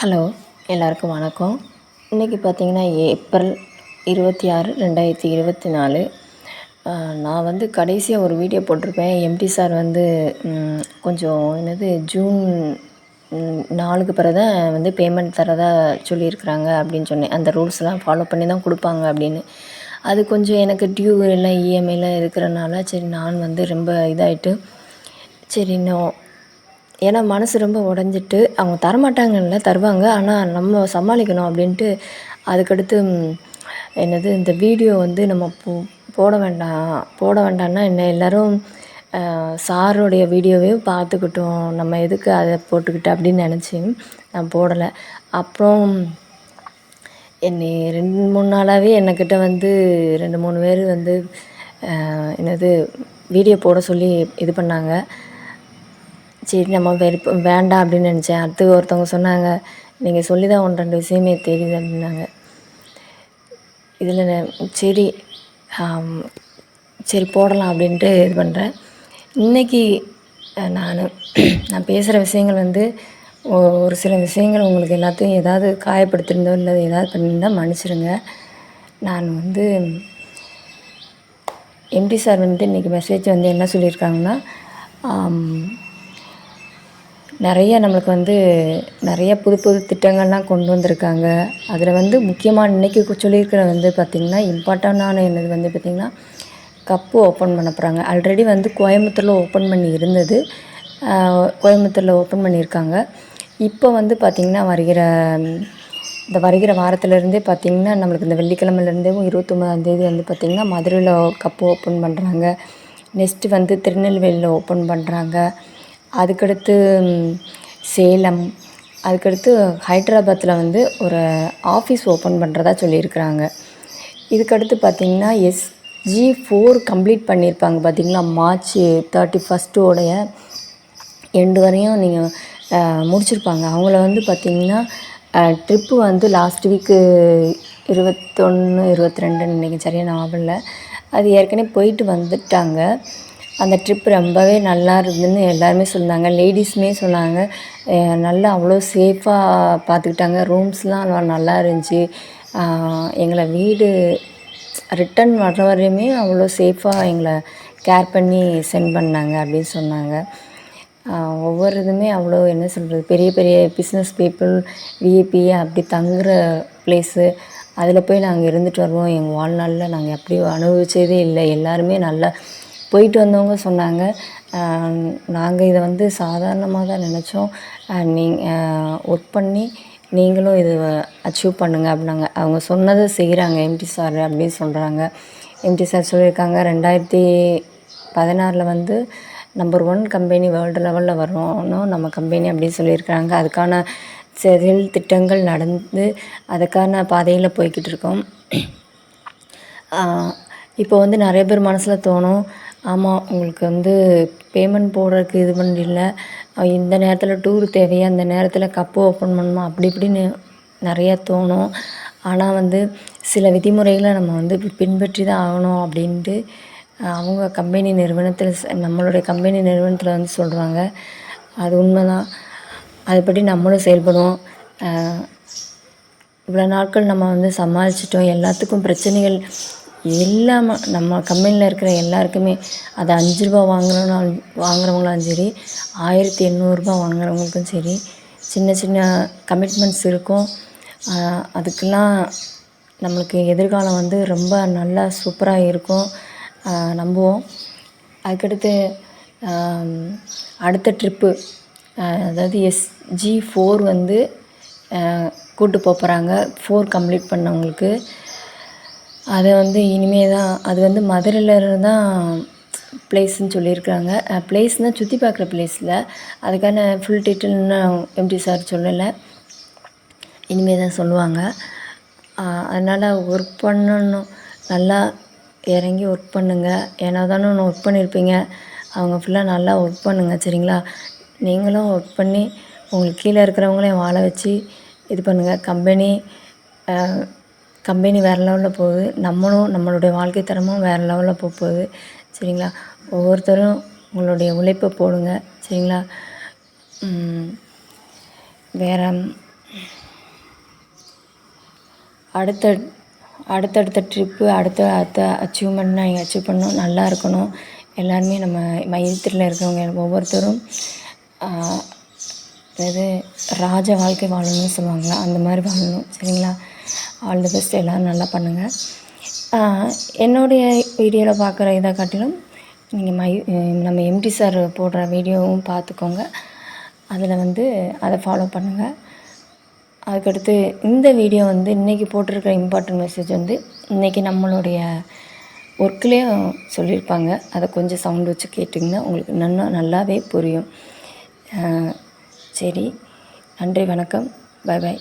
Hello, எல்லாருக்கும் வணக்கம். இன்றைக்கி பார்த்திங்கன்னா ஏப்ரல் 26, 2024. நான் வந்து கடைசியாக ஒரு வீடியோ போட்டிருப்பேன். எம்டி சார் வந்து கொஞ்சம் ஜூன் 4க்கு பிறகு தான் வந்து பேமெண்ட் தரதா சொல்லியிருக்கிறாங்க அப்படின்னு சொன்னேன். அந்த ரூல்ஸ்லாம் ஃபாலோ பண்ணி தான் கொடுப்பாங்க அப்படின்னு. அது கொஞ்சம் எனக்கு டியூ எல்லாம் இஎம்ஐலாம் இருக்கிறனால சரி நான் வந்து ரொம்ப இதாகிட்டு சரி இன்னும் ஏன்னா மனசு ரொம்ப உடஞ்சிட்டு அவங்க தரமாட்டாங்கல்ல, தருவாங்க. ஆனால் நம்ம சமாளிக்கணும் அப்படின்ட்டு அதுக்கடுத்து இந்த வீடியோ வந்து நம்ம போட வேண்டாம்னா என்ன எல்லோரும் சாருடைய வீடியோவையும் பார்த்துக்கிட்டோம், நம்ம எதுக்கு அதை போட்டுக்கிட்டு அப்படின்னு நினச்சி நான் போடலை. அப்புறம் 2-3 நாளாகவே என்கிட்ட வந்து 2-3 பேர் வந்து வீடியோ போட சொல்லி இது பண்ணாங்க. சரி நம்ம வேண்டாம் அப்படின்னு நினச்சேன். அடுத்து ஒருத்தவங்க சொன்னாங்க, நீங்கள் சொல்லி தான் 1-2 விஷயமே தெரியுது அப்படின்னாங்க. இதில் சரி சரி போடலாம் அப்படின்ட்டு இது பண்ணுறேன். இன்றைக்கி நான் பேசுகிற விஷயங்கள் வந்து ஒரு சில விஷயங்கள் உங்களுக்கு எல்லாத்தையும் ஏதாவது காயப்படுத்தியிருந்தோ இல்லை ஏதாவது பண்ணியிருந்தால் மன்னிச்சிடுங்க. நான் வந்து எம்டி சார் வந்து இன்றைக்கி மெசேஜ் வந்து என்ன சொல்லியிருக்காங்கன்னா, நம்மளுக்கு வந்து நிறைய புது புது திட்டங்கள்லாம் கொண்டு வந்திருக்காங்க. அதில் வந்து முக்கியமாக இன்றைக்கி சொல்லியிருக்கிற வந்து பார்த்திங்கன்னா இம்பார்ட்டண்டான என்னது வந்து பார்த்திங்கன்னா கப்பு ஓப்பன் பண்ண போகிறாங்க. ஆல்ரெடி வந்து கோயம்புத்தூரில் ஓப்பன் பண்ணி இருந்தது. கோயம்புத்தூரில் ஓப்பன் பண்ணியிருக்காங்க. இப்போ வந்து பார்த்திங்கன்னா வருகிற வாரத்திலேருந்தே பார்த்திங்கன்னா நம்மளுக்கு இந்த வெள்ளிக்கிழமையிலேருந்தே 29ஆந்தேதி வந்து பார்த்திங்கன்னா மதுரையில் கப்பு ஓப்பன் பண்ணுறாங்க. நெக்ஸ்ட்டு வந்து திருநெல்வேலியில் ஓப்பன் பண்ணுறாங்க. அதுக்கடுத்து சேலம், அதுக்கடுத்து ஹைட்ராபாத்தில் வந்து ஒரு ஆஃபீஸ் ஓப்பன் பண்ணுறதா சொல்லியிருக்கிறாங்க. இதுக்கடுத்து பார்த்திங்கன்னா SG4 கம்ப்ளீட் பண்ணியிருப்பாங்க பார்த்திங்களா, March 31 எண்டு வரையும் நீங்கள் முடிச்சிருப்பாங்க. அவங்கள வந்து பார்த்திங்கன்னா ட்ரிப்பு வந்து லாஸ்ட் வீக்கு 21, 22 நினைக்கிறேன், சரியாக ஞாபகம் இல்லை. அது ஏற்கனவே போயிட்டு வந்துட்டாங்க. அந்த ட்ரிப் ரொம்பவே நல்லா இருந்ததுன்னு எல்லாருமே சொன்னாங்க. லேடிஸுமே சொன்னாங்க, நல்லா அவ்வளோ சேஃபாக பார்த்துக்கிட்டாங்க. ரூம்ஸ்லாம் நல்லா இருந்துச்சு. எங்களை வீடு ரிட்டன் வர்ற வரையுமே அவ்வளோ சேஃபாக எங்களை கேர் பண்ணி சென்ட் பண்ணாங்க அப்படின்னு சொன்னாங்க. ஒவ்வொரு இதுவுமே அவ்வளோ என்ன சொல்கிறது, பெரிய பெரிய பிஸ்னஸ் பீப்புள், விஐபி அப்படி தங்குகிற ப்ளேஸு, அதில் போய் நாங்கள் இருந்துட்டு வருவோம். எங்கள் வாழ்நாளில் நாங்கள் அப்படி அனுபவித்ததே இல்லை. எல்லாருமே நல்லா போயிட்டு வந்தவங்க சொன்னாங்க, நாங்கள் இதை வந்து சாதாரணமாக தான் நினச்சோம். ஒர்க் பண்ணி நீங்களும் இது அச்சீவ் பண்ணுங்கள் அப்படின்னாங்க. அவங்க சொன்னதை செய்கிறாங்க எம்டி சார் அப்படின்னு சொல்கிறாங்க. எம்டி சார் சொல்லியிருக்காங்க 2016 வந்து நம்பர் 1 கம்பெனி வேர்ல்டு லெவலில் வரணும் நம்ம கம்பெனி அப்படின்னு சொல்லியிருக்காங்க. அதுக்கான செயல் திட்டங்கள் நடந்து அதுக்கான பாதையில் போய்கிட்டு இருக்கோம். இப்போ வந்து நிறைய பேர் மனசில் தோணும், ஆமாம் உங்களுக்கு வந்து பேமெண்ட் போடுறதுக்கு இது பண்ணல, இந்த நேரத்தில் டூர் தேவையா, இந்த நேரத்தில் கப்பு ஓப்பன் பண்ணணுமா, அப்படி இப்படின்னு நிறையா தோணும். ஆனால் வந்து சில விதிமுறைகளை நம்ம வந்து பின்பற்றி தான் ஆகணும் அப்படின்ட்டு அவங்க கம்பெனி நிறுவனத்தில் நம்மளுடைய கம்பெனி நிறுவனத்தில் வந்து சொல்கிறாங்க. அது உண்மை தான். அதுபடி நம்மளும் செயல்படுவோம். இவ்வளோ நாட்கள் நம்ம வந்து சமாளிச்சிட்டோம். எல்லாத்துக்கும் பிரச்சனைகள் இல்லாமல் நம்ம கம்பெனியில் இருக்கிற எல்லாருக்குமே, அது ₹5 வாங்குறவங்களாலும் சரி, ₹1800 வாங்குறவங்களுக்கும் சரி, சின்ன சின்ன கமிட்மெண்ட்ஸ் இருக்கும். அதுக்கெல்லாம் நம்மளுக்கு எதிர்காலம் வந்து ரொம்ப நல்லா சூப்பராக இருக்கும், நம்புவோம். அதுக்கடுத்து அடுத்த ட்ரிப்பு, அதாவது SG4 வந்து கூட்டு போகிறாங்க. 4 கம்ப்ளீட் பண்ணவங்களுக்கு. அதை வந்து இனிமேல் தான், அது வந்து மதுரையில் தான் ப்ளேஸ்ன்னு சொல்லியிருக்காங்க. ப்ளேஸ்னால் சுற்றி பார்க்குற ப்ளேஸில், அதுக்கான ஃபுல் டீட்டெயில்னு எம்டி சார் சொல்லலை, இனிமேல் தான் சொல்லுவாங்க. அதனால் ஒர்க் பண்ணணும், நல்லா இறங்கி ஒர்க் பண்ணுங்கள். ஏன்னா தானே ஒன்று ஒர்க் பண்ணியிருப்பீங்க, அவங்க ஃபுல்லாக நல்லா ஒர்க் பண்ணுங்கள், சரிங்களா? நீங்களும் ஒர்க் பண்ணி உங்களுக்கு கீழே இருக்கிறவங்களையும் வாழ வச்சு இது பண்ணுங்கள். கம்பெனி வேறு லெவலில் போகுது, நம்மளுடைய வாழ்க்கை தரமும் வேறு லெவலில் போகுது, சரிங்களா? ஒவ்வொருத்தரும் உங்களுடைய உழைப்பை போடுங்க, சரிங்களா? வேறு அடுத்தடுத்த ட்ரிப்பு அடுத்த அச்சீவ்மெண்ட் நீங்கள் அச்சீவ் பண்ணணும், நல்லா இருக்கணும். எல்லாருமே நம்ம மையத்தில் இருக்கிறவங்க ஒவ்வொருத்தரும் அதாவது ராஜ வாழ்க்கை வாழணும்னு சொல்லுவாங்களா, அந்த மாதிரி வாழணும். சரிங்களா? All the best. எல்லோரும் நல்லா பண்ணுங்கள். என்னுடைய வீடியோவில் பார்க்குற இதை காட்டிலும் நீங்கள் நம்ம எம்டி சார் போடுற வீடியோவும் பார்த்துக்கோங்க. அதில் வந்து அதை ஃபாலோ பண்ணுங்கள். அதுக்கடுத்து இந்த வீடியோ வந்து இன்றைக்கி போட்டிருக்கிற இம்பார்ட்டன்ட் மெசேஜ் வந்து இன்றைக்கி நம்மளுடைய ஒர்க்லேயும் சொல்லியிருப்பாங்க. அதை கொஞ்சம் சவுண்ட் வச்சு கேட்டிங்கன்னா உங்களுக்கு நல்லாவே புரியும். சரி, நன்றி, வணக்கம், பை பாய்.